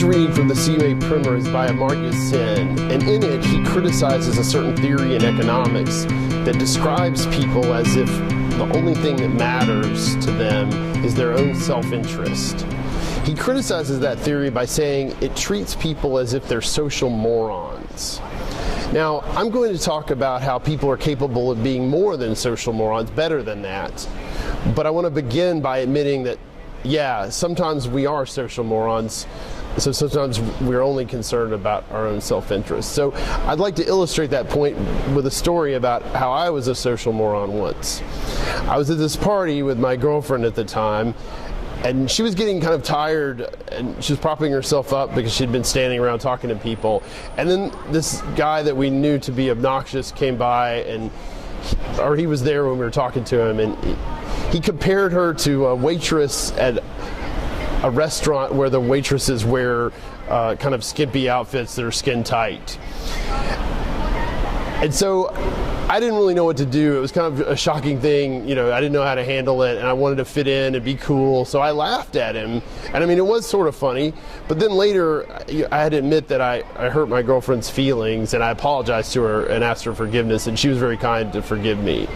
Today's reading from the CUA Primer is by Atchison, and in it he criticizes a certain theory in economics that describes people as if the only thing that matters to them is their own self-interest. He criticizes that theory by saying it treats people as if they're social morons. Now, I'm going to talk about how people are capable of being more than social morons, better than that. But I want to begin by admitting that, yeah, sometimes we are social morons, so sometimes we're only concerned about our own self-interest. So I'd like to illustrate that point with a story about how I was a social moron once. I was at this party with my girlfriend at the time, and she was getting kind of tired, and she was propping herself up because she'd been standing around talking to people. And then this guy that we knew to be obnoxious came by, and he was there when we were talking to him, and he compared her to a waitress at a restaurant where the waitresses wear kind of skimpy outfits that are skin tight. And so I didn't really know what to do. It was kind of a shocking thing. You know, I didn't know how to handle it, and I wanted to fit in and be cool, so I laughed at him. And I mean, it was sort of funny, but then later I had to admit that I hurt my girlfriend's feelings, and I apologized to her and asked her forgiveness, and she was very kind to forgive me.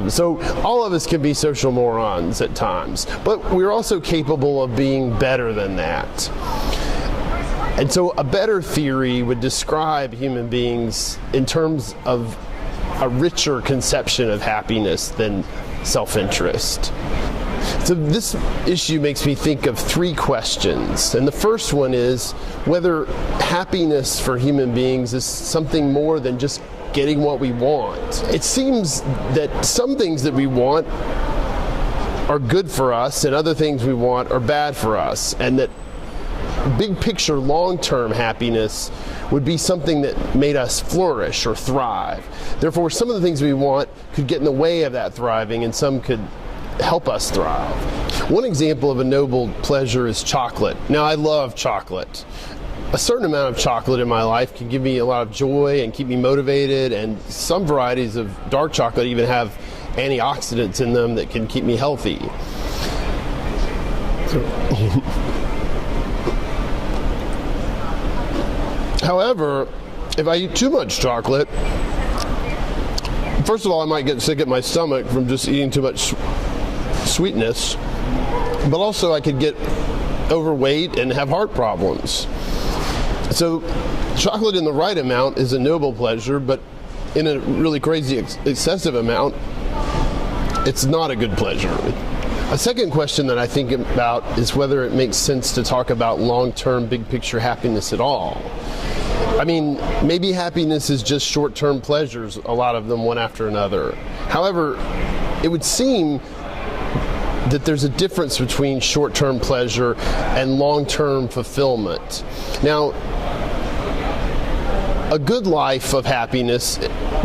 So all of us can be social morons at times, but we're also capable of being better than that. And so a better theory would describe human beings in terms of a richer conception of happiness than self-interest. So this issue makes me think of three questions. And the first one is whether happiness for human beings is something more than just getting what we want. It seems that some things that we want are good for us and other things we want are bad for us, and that big picture long-term happiness would be something that made us flourish or thrive. Therefore, some of the things we want could get in the way of that thriving, and some could help us thrive. One example of a noble pleasure is chocolate. Now, I love chocolate. A certain amount of chocolate in my life can give me a lot of joy and keep me motivated, and some varieties of dark chocolate even have antioxidants in them that can keep me healthy. However, if I eat too much chocolate, first of all, I might get sick at my stomach from just eating too much sweetness, but also I could get overweight and have heart problems. So chocolate in the right amount is a noble pleasure, but in a really crazy excessive amount, it's not a good pleasure. A second question that I think about is whether it makes sense to talk about long-term big picture happiness at all. I mean, maybe happiness is just short-term pleasures, a lot of them one after another. However, it would seem that there's a difference between short-term pleasure and long-term fulfillment. Now, a good life of happiness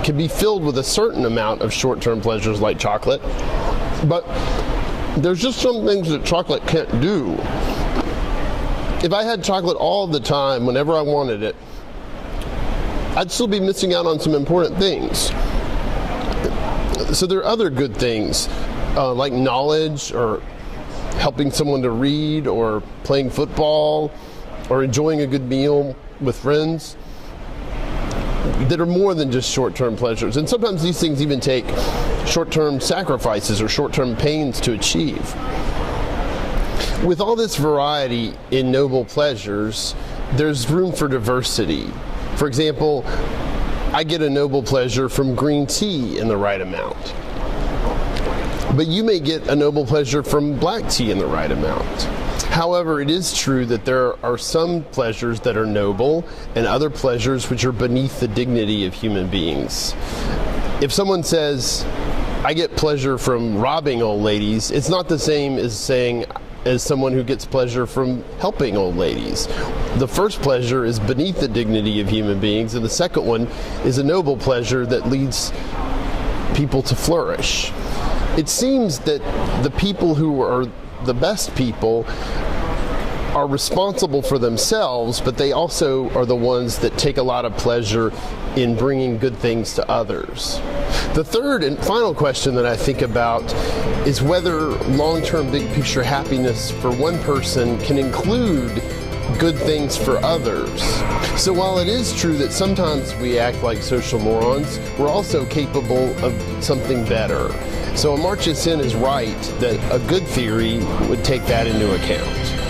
can be filled with a certain amount of short-term pleasures like chocolate, but there's just some things that chocolate can't do. If I had chocolate all the time, whenever I wanted it, I'd still be missing out on some important things. So there are other good things, like knowledge, or helping someone to read, or playing football, or enjoying a good meal with friends, that are more than just short-term pleasures. And sometimes these things even take short-term sacrifices or short-term pains to achieve. With all this variety in noble pleasures, there's room for diversity. For example, I get a noble pleasure from green tea in the right amount. But you may get a noble pleasure from black tea in the right amount. However, it is true that there are some pleasures that are noble and other pleasures which are beneath the dignity of human beings. If someone says, I get pleasure from robbing old ladies, it's not the same as saying, as someone who gets pleasure from helping old ladies. The first pleasure is beneath the dignity of human beings, and the second one is a noble pleasure that leads people to flourish. It seems that the people who are the best people are responsible for themselves, but they also are the ones that take a lot of pleasure in bringing good things to others. The third and final question that I think about is whether long-term big picture happiness for one person can include good things for others. So while it is true that sometimes we act like social morons, we're also capable of something better. So Atchison is right that a good theory would take that into account.